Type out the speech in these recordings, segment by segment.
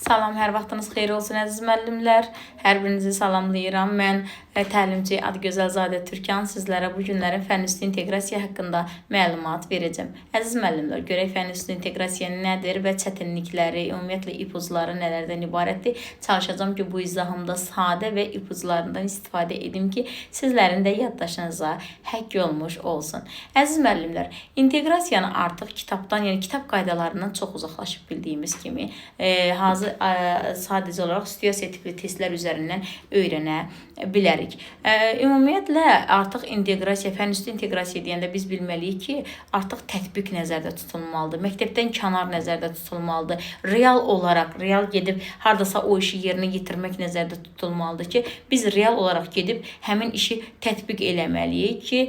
Salam, hər vaxtınız xeyir olsun əziz müəllimlər. Hər birinizi salamlayıram. Mən təlimçi Adgözəlzadə Türkan sizlərə bu günlərin fənn üstü inteqrasiya haqqında məlumat verəcəm. Əziz müəllimlər, görək fənn üstü inteqrasiya nədir və çətinlikləri, ümumiyyətlə ipucları nələrdən ibarətdir? Çalışacağam ki, bu izahımda sadə və ipuclarından istifadə edim ki, sizlərin də yaddaşınıza həkk olmuş olsun. Əziz müəllimlər, inteqrasiyanı artıq kitabdan, yəni kitab qaydalarından çox uzaqlaşıb bildiyimiz kimi, sadəcə olaraq situasiya tipli testlər üzərindən öyrənə bilərik. Ümumiyyətlə, artıq inteqrasiya, fənn üstü inteqrasiya deyəndə biz bilməliyik ki, artıq tətbiq nəzərdə tutulmalıdır. Məktəbdən kənar nəzərdə tutulmalıdır. Real olaraq, real gedib hardasa o işi yerinə yetirmək nəzərdə tutulmalıdır ki, biz real olaraq gedib həmin işi tətbiq eləməliyik ki,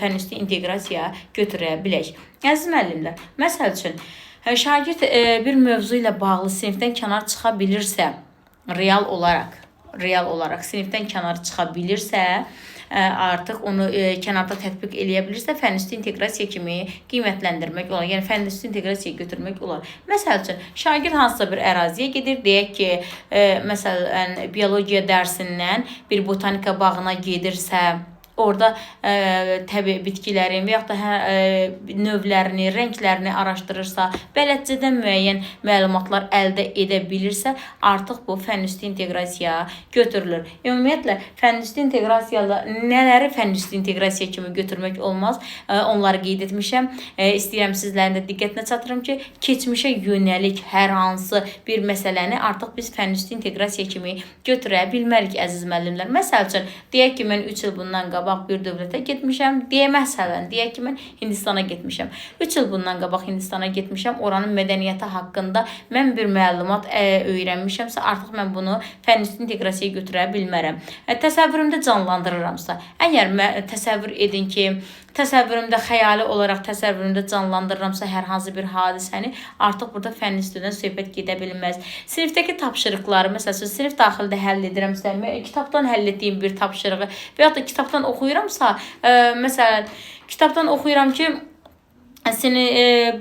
fənn üstü inteqrasiya götürə bilək. Əziz müəllimlər, məsəl üçün, şagird bir mövzu ilə bağlı sinifdən kənar çıxa bilirsə, real olaraq sinifdən kənar çıxa bilirsə, artıq onu kənarda tətbiq eləyə bilirsə, fənn üstü inteqrasiya kimi qiymətləndirmək olar. Yəni, fənn üstü inteqrasiya götürmək olar. Məsəl üçün, şagird hansısa bir əraziyə gedir, deyək ki, məsələn, biologiya dərsindən bir botanika bağına gedirsə, orada təbii bitkilərin və yaxud da növlərini, rənglərini araşdırırsa, bələdcədən müəyyən məlumatlar əldə edə bilirsə, artıq bu fənn üstü inteqrasiya götürülür. Ümumiyyətlə, fənn üstü inteqrasiyada nələri fənn üstü inteqrasiya kimi götürmək olmaz, onları qeyd etmişəm. İstəyirəm sizlərin də diqqətinə çatdırım ki, keçmişə yönəlik hər hansı bir məsələni artıq biz fənn üstü inteqrasiya kimi götürə bilmərik, əziz müəllimlər. Məsəl üçün, deyək ki, mən 3 il bundan qabaq bir dövlətə getmişəm, məsələn, deyək ki, mən Hindistana getmişəm. 3 il bundan qabaq Hindistana getmişəm, oranın mədəniyyəti haqqında mən bir məlumat öyrənmişəmsə, artıq mən bunu fənn üstü inteqrasiyaya götürə bilmərəm. Təsəvvürümdə canlandırıramsa, əgər təsəvvür edin ki, təsəvvürümdə, xəyali olaraq təsəvvürümdə canlandırıramsa hər hansı bir hadisəni, artıq burada fənn üstüdən söhbət gedə bilməz. Sinifdəki tapşırıqları, məsələn, sinif daxilində həll edirəmsə, kitabdan həll etdiyim bir tapşırığı və yaxud da kitabdan oxuyuramsa, məsələn, kitabdan oxuyuram ki,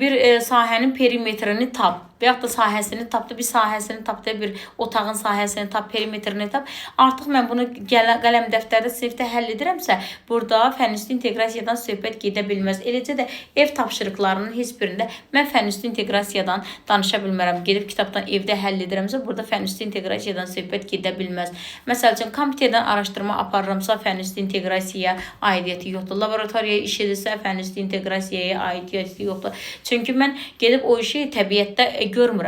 bir sahənin perimetrini tap və yaxud da sahəsini tapdı, bir sahəsini tapdı, bir otağın sahəsini tap, perimetrini tap. Artıq mən bunu qələm dəftərdə sinifdə həll edirəmsə, burada fənn üstü inteqrasiyadan söhbət gedə bilməz. Eləcə də ev tapşırıqlarının heç birində mən fənn üstü inteqrasiyadan danışa bilmərəm. Gedib kitabdan evdə həll edirəmsə, burada fənn üstü inteqrasiyadan söhbət gedə bilməz. Məsəl üçün, kompüterdən araşdırma aparıramsa, fənn üstü inteqrasiyaya aidiyyəti yoxdur. Laboratoriyaya iş edirsə, fənn üstü inteqrasiyaya aidiyyəti yoxdur. Çünki mən gedib o işi təbiətdə görmürəm.